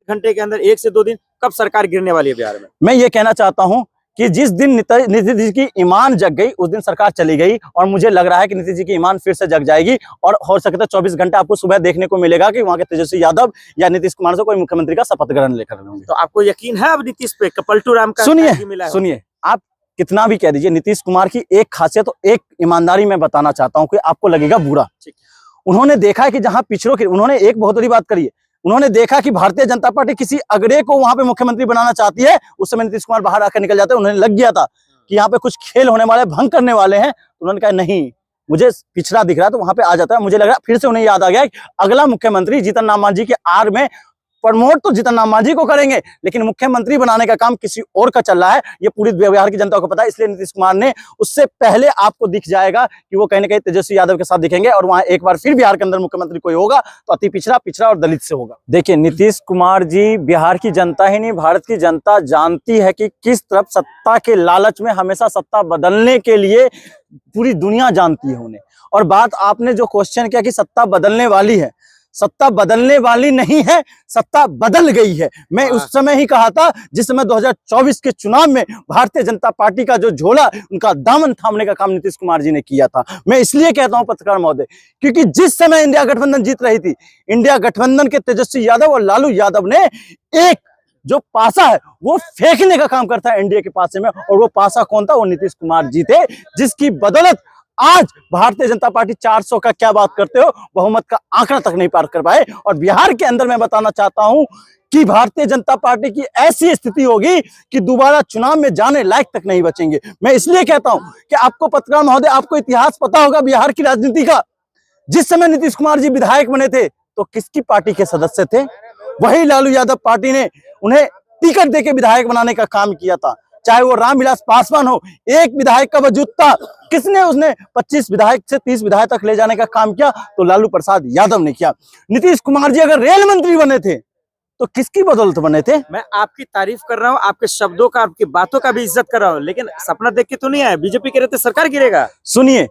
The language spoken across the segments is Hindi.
घंटे के अंदर 1 से 2 दिन कब सरकार गिरने वाली है बिहार में? मैं ये कहना चाहता हूं कि जिस दिन नीतीश जी की ईमान जग गई उस दिन सरकार चली गई, और मुझे लग रहा है कि नीतीश जी की ईमान फिर से जग जाएगी और हो सकता है 24 घंटे आपको सुबह देखने को मिलेगा कि वहां के तेजस्वी यादव या नीतीश कुमार से कोई मुख्यमंत्री का शपथ ग्रहण लेकर होंगे। तो आपको यकीन है अब नीतीश पे पलटू राम का मिला है? सुनिए, आप कितना भी कह दीजिए, नीतीश कुमार की एक खासियत, एक ईमानदारी मैं बताना चाहता हूँ कि आपको लगेगा बुरा। उन्होंने देखा है कि जहां पिछड़ों की, उन्होंने एक बहुत बड़ी बात करी है, उन्होंने देखा कि भारतीय जनता पार्टी किसी अगड़े को वहां पे मुख्यमंत्री बनाना चाहती है। उस समय नीतीश कुमार बाहर आकर निकल जाते हैं। उन्हें लग गया था कि यहाँ पे कुछ खेल होने वाले, भंग करने वाले हैं। तो उन्होंने कहा नहीं, मुझे पिछड़ा दिख रहा है, तो वहां पे आ जाता है। मुझे लग रहा है फिर से उन्हें याद आ गया कि अगला मुख्यमंत्री जीतन राम मांझी के आड़ में प्रमोट तो जीतन राम मांझी को करेंगे, लेकिन मुख्यमंत्री बनाने का काम किसी और का चल रहा है। ये पूरी बिहार की जनता को पता है। इसलिए नीतीश कुमार ने, उससे पहले आपको दिख जाएगा कि वो कहीं ना कहीं तेजस्वी यादव के साथ दिखेंगे, और वहां एक बार फिर बिहार के अंदर मुख्यमंत्री कोई होगा तो अति पिछड़ा, पिछड़ा और दलित से होगा। देखिए, नीतीश कुमार जी, बिहार की जनता ही नहीं, भारत की जनता जानती है कि किस तरफ सत्ता के लालच में हमेशा सत्ता बदलने के लिए पूरी दुनिया जानती है उन्हें। और बात आपने जो क्वेश्चन किया कि सत्ता बदलने वाली है, सत्ता बदलने वाली नहीं है, सत्ता बदल गई है। मैं उस समय ही कहा था जिस समय 2024 के चुनाव में भारतीय जनता पार्टी का जो झोला, उनका दामन थामने का काम नीतीश कुमार जी ने किया था। मैं इसलिए कहता हूं पत्रकार महोदय, क्योंकि जिस समय इंडिया गठबंधन जीत रही थी, इंडिया गठबंधन के तेजस्वी यादव और लालू यादव ने एक जो पासा है वो फेंकने का काम करता है एनडीए के पासे में, और वो पासा कौन था? वो नीतीश कुमार जी थे, जिसकी बदौलत आज भारतीय जनता पार्टी 400 का क्या बात करते हो, बहुमत का आंकड़ा तक नहीं पार कर पाए। और बिहार के अंदर मैं बताना चाहता हूं कि भारतीय जनता पार्टी की ऐसी स्थिति होगी कि दोबारा चुनाव में जाने लायक तक नहीं बचेंगे। मैं इसलिए कहता हूं कि आपको पत्रकार महोदय, आपको इतिहास पता होगा बिहार की राजनीति का। जिस समय नीतीश कुमार जी विधायक बने थे तो किसकी पार्टी के सदस्य थे? वही लालू यादव पार्टी ने उन्हें टिकट देके विधायक बनाने का काम किया था। चाहे वो रामविलास पासवान हो, एक विधायक का वजूद था, किसने उसने 25 विधायक से 30 विधायक तक ले जाने का काम किया? तो लालू प्रसाद यादव ने किया। नीतीश कुमार जी अगर रेल मंत्री बने थे तो किसकी बदौलत बने थे? मैं आपकी तारीफ कर रहा हूँ, आपके शब्दों का, आपकी बातों का भी इज्जत कर रहा हूँ, लेकिन सपना देख के तो नहीं आया बीजेपी के रहते सरकार गिरेगा। सुनिए,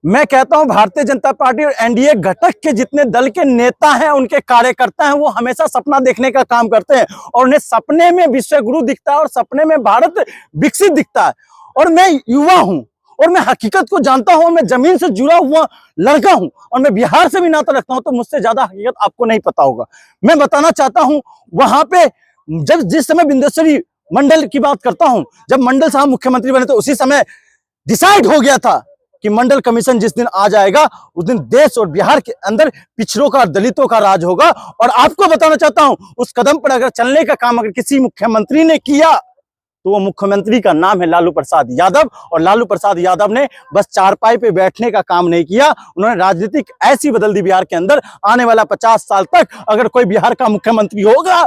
मैं कहता हूं भारतीय जनता पार्टी और एनडीए घटक के जितने दल के नेता हैं, उनके कार्यकर्ता हैं, वो हमेशा सपना देखने का काम करते हैं, और उन्हें सपने में विश्व गुरु दिखता है और सपने में भारत विकसित दिखता है। और मैं युवा हूं और मैं हकीकत को जानता हूं, मैं जमीन से जुड़ा हुआ लड़का हूं और मैं बिहार से भी नाता रखता हूं, तो मुझसे ज्यादा हकीकत आपको नहीं पता होगा। मैं बताना चाहता हूं, वहां पे जिस समय बिंदेश्वरी मंडल की बात करता हूं, जब मंडल साहब मुख्यमंत्री बने तो उसी समय डिसाइड हो गया था कि मंडल कमीशन जिस दिन आ जाएगा उस दिन देश और बिहार के अंदर पिछड़ों का, दलितों का राज होगा। और आपको बताना चाहता हूं, उस कदम पर अगर चलने का काम अगर किसी मुख्यमंत्री ने किया तो वो मुख्यमंत्री का नाम है लालू प्रसाद यादव। और लालू प्रसाद यादव ने बस चारपाई पे बैठने का काम नहीं किया, उन्होंने राजनीतिक ऐसी बदल दी बिहार के अंदर, आने वाला 50 साल तक अगर कोई बिहार का मुख्यमंत्री होगा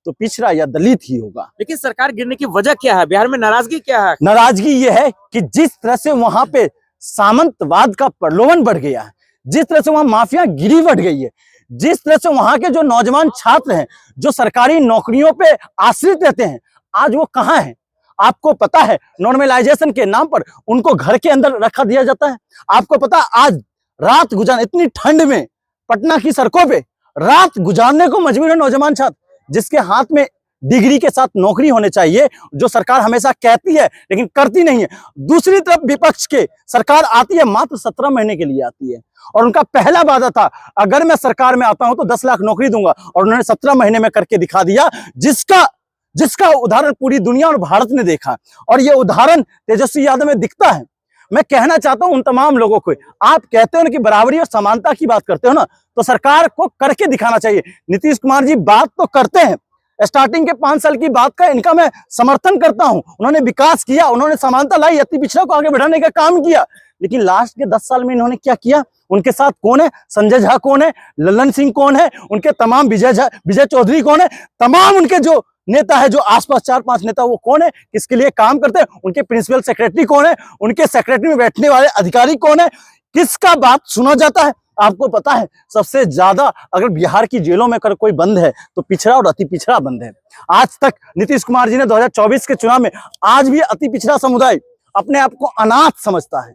तो पिछड़ा या दलित ही होगा। लेकिन सरकार गिरने की वजह क्या है? बिहार में नाराजगी क्या है? नाराजगी ये है कि जिस तरह से वहां पे सामंतवाद का प्रलोभन बढ़ गया है, जिस तरह से वहां माफिया गिरी बढ़ गई है, जिस तरह से वहां के जो नौजवान छात्र हैं जो सरकारी नौकरियों पे आश्रित रहते हैं, आज वो कहां हैं? आपको पता है, नॉर्मलाइजेशन के नाम पर उनको घर के अंदर रखा दिया जाता है। आपको पता है, आज रात गुजार, इतनी ठंड में पटना की सड़कों पे रात गुजारने को मजबूर है नौजवान छात्र, जिसके हाथ में डिग्री के साथ नौकरी होने चाहिए, जो सरकार हमेशा कहती है लेकिन करती नहीं है। दूसरी तरफ विपक्ष के सरकार आती है, मात्र 17 महीने के लिए आती है, और उनका पहला वादा था अगर मैं आता हूं तो 10 लाख नौकरी दूंगा, और उन्होंने 17 महीने में करके दिखा दिया, जिसका उदाहरण पूरी दुनिया और भारत ने देखा, और यह उदाहरण तेजस्वी यादव में दिखता है। मैं कहना चाहता हूं उन तमाम लोगों को, आप कहते हो ना कि बराबरी और समानता की बात करते हो ना, तो सरकार को करके दिखाना चाहिए। नीतीश कुमार जी बात तो करते हैं, स्टार्टिंग के 5 साल की बात का इनका मैं समर्थन करता हूं, उन्होंने विकास किया, उन्होंने समानता लाई, अति पिछड़ा को आगे बढ़ाने का काम किया, लेकिन लास्ट के 10 साल में इन्होंने क्या किया? उनके साथ कौन है? संजय झा कौन है? लल्लन सिंह कौन है? उनके तमाम विजय चौधरी कौन है? तमाम उनके जो नेता है, जो आसपास 4-5 नेता, वो कौन है? किसके लिए काम करते हैं? उनके प्रिंसिपल सेक्रेटरी कौन है? उनके सेक्रेटरी में बैठने वाले अधिकारी कौन है? किसका बात सुना जाता है? आपको पता है, सबसे ज्यादा अगर बिहार की जेलों में कोई बंद है तो पिछड़ा और अति पिछड़ा बंद है। आज तक नीतीश कुमार जी ने 2024 के चुनाव में आज भी अति पिछड़ा समुदाय अपने आप को अनाथ समझता है।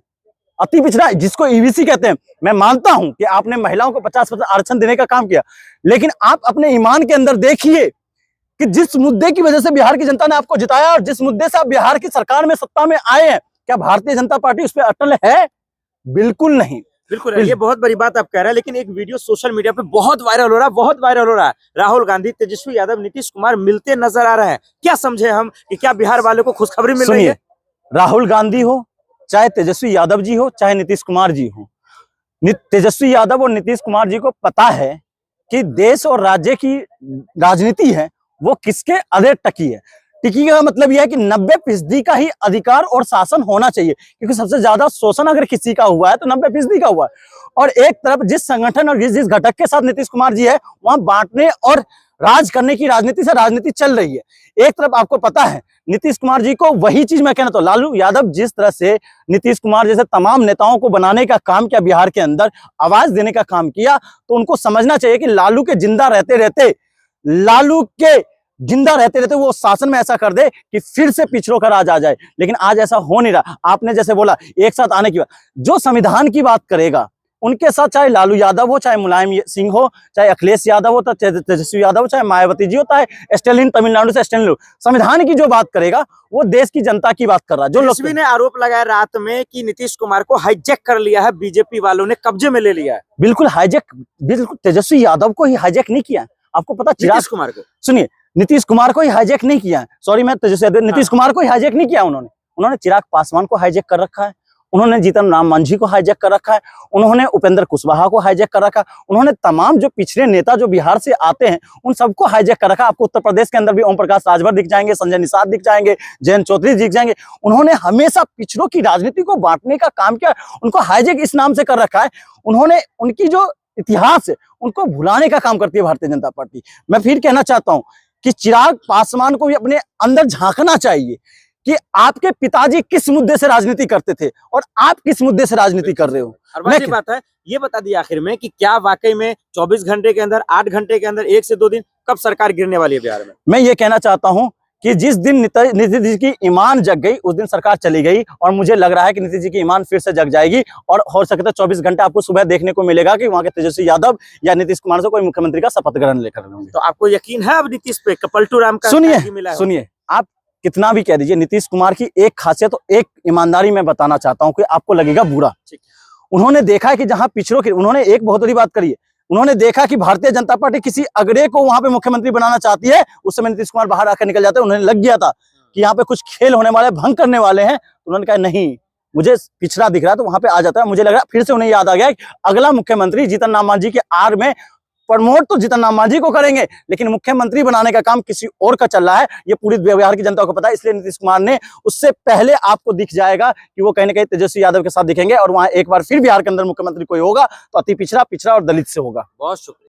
अति पिछड़ा जिसको ईबीसी कहते हैं, मैं मानता हूं कि आपने महिलाओं को 50% आरक्षण देने का काम किया, लेकिन आप अपने ईमान के अंदर देखिए कि जिस मुद्दे की वजह से बिहार की जनता ने आपको जिताया और जिस मुद्दे से आप बिहार की सरकार में सत्ता में आए हैं, क्या भारतीय जनता पार्टी उस पर अटल है? बिल्कुल नहीं। बिल्कुल है, ये बहुत बड़ी बात आप कह रहे हैं, लेकिन एक वीडियो सोशल मीडिया पे बहुत वायरल हो रहा है, बहुत वायरल हो रहा है। राहुल गांधी, तेजस्वी यादव, नीतीश कुमार मिलते नजर आ रहे हैं। क्या समझे हम कि क्या बिहार वालों को खुशखबरी मिल रही है? राहुल गांधी हो, चाहे तेजस्वी यादव जी हो, चाहे नीतीश कुमार जी हो, तेजस्वी यादव और नीतीश कुमार जी को पता है कि देश और राज्य की राजनीति है वो किसके अधे टकी है। टिकी का मतलब यह है कि 90% का ही अधिकार और शासन होना चाहिए, क्योंकि सबसे ज्यादा शोषण अगर किसी का हुआ है तो 90% का हुआ है। और एक तरफ जिस संगठन और जिस घटक के साथ नीतीश कुमार जी है, वहां बांटने और राज करने की राजनीति से राजनीति चल रही है। एक तरफ आपको पता है नीतीश कुमार जी को, वही चीज मैं कहना तो लालू यादव जिस तरह से नीतीश कुमार जैसे तमाम नेताओं को बनाने का काम किया, बिहार के अंदर आवाज देने का काम किया, तो उनको समझना चाहिए कि लालू के जिंदा रहते वो शासन में ऐसा कर दे कि फिर से पिछड़ों का राज आ जाए। लेकिन आज ऐसा हो नहीं रहा। आपने जैसे बोला एक साथ आने की बात, जो संविधान की बात करेगा उनके साथ, चाहे लालू यादव हो, चाहे मुलायम सिंह हो, चाहे अखिलेश यादव हो, चाहे तेजस्वी यादव हो, चाहे मायावती जी हो, चाहे स्टेलिन तमिलनाडु से स्टेलिन, संविधान की जो बात करेगा वो देश की जनता की बात कर रहा है। जो तेजस्वी ने आरोप लगाया रात में कि नीतीश कुमार को हाईजैक कर लिया है, बीजेपी वालों ने कब्जे में ले लिया है। बिल्कुल हाईजैक, बिल्कुल तेजस्वी यादव को ही हाईजैक नहीं किया। आपको पता, नीतीश कुमार को, सुनिए, नीतीश कुमार को ही हाईजैक नहीं किया। सॉरी, मैं तेजस्वी नीतीश कुमार को ही हाईजैक नहीं किया। उन्होंने चिराग पासवान को हाईजैक कर रखा है, उन्होंने जीतन राम मांझी को हाईजैक कर रखा है, उन्होंने उपेंद्र कुशवाहा को हाईजैक कर रखा है, उन्होंने तमाम जो पिछड़े नेता जो बिहार से आते हैं उन सबको हाईजैक कर रखा है। आपको उत्तर प्रदेश के अंदर भी ओम प्रकाश राजभर दिख जाएंगे, संजय निषाद दिख जाएंगे, जयंत चौधरी दिख जाएंगे। उन्होंने हमेशा पिछड़ों की राजनीति को बांटने का काम किया, उनको हाईजैक इस नाम से कर रखा है। उन्होंने उनकी जो इतिहास है उनको भुलाने का काम करती है भारतीय जनता पार्टी। मैं फिर कहना चाहता हूं कि चिराग पासवान को भी अपने अंदर झांकना चाहिए कि आपके पिताजी किस मुद्दे से राजनीति करते थे और आप किस मुद्दे से राजनीति कर रहे हो। और वही बात है, ये बता दिया आखिर में कि क्या वाकई में 24 घंटे के अंदर, 8 घंटे के अंदर, 1 से 2 दिन कब सरकार गिरने वाली है बिहार में? मैं ये कहना चाहता हूं कि जिस दिन नीतीश जी की ईमान जग गई उस दिन सरकार चली गई, और मुझे लग रहा है कि नीतीश जी की ईमान फिर से जग जाएगी और हो सकता है 24 घंटे आपको सुबह देखने को मिलेगा कि वहां के तेजस्वी यादव या नीतीश कुमार से कोई मुख्यमंत्री का शपथ ग्रहण लेकर होंगे। तो आपको यकीन है अब नीतीश पे? पलटू राम का सुनिए, आप कितना भी कह दीजिए, नीतीश कुमार की एक खासियत, तो एक ईमानदारी मैं बताना चाहता हूँ कि आपको लगेगा बुरा। उन्होंने देखा है कि जहां पिछड़ों की, उन्होंने एक बहुत बड़ी बात करी है, उन्होंने देखा कि भारतीय जनता पार्टी किसी अगड़े को वहां पे मुख्यमंत्री बनाना चाहती है। उस समय नीतीश कुमार बाहर आकर निकल जाते हैं। उन्हें लग गया था कि यहाँ पे कुछ खेल होने वाले, भंग करने वाले हैं। उन्होंने कहा नहीं, मुझे पिछड़ा दिख रहा है, तो वहां पे आ जाता है। मुझे लग रहा है फिर से उन्हें याद आ गया कि अगला मुख्यमंत्री जीतन राम मांझी के आड़ में प्रमोट तो जीतन राम मांझी को करेंगे, लेकिन मुख्यमंत्री बनाने का काम किसी और का चल रहा है। ये पूरी बिहार की जनता को पता है। इसलिए नीतीश कुमार ने, उससे पहले आपको दिख जाएगा कि वो कहीं ना कहीं तेजस्वी यादव के साथ दिखेंगे, और वहां एक बार फिर बिहार के अंदर मुख्यमंत्री कोई होगा तो अति पिछड़ा और दलित से होगा। बहुत शुक्रिया।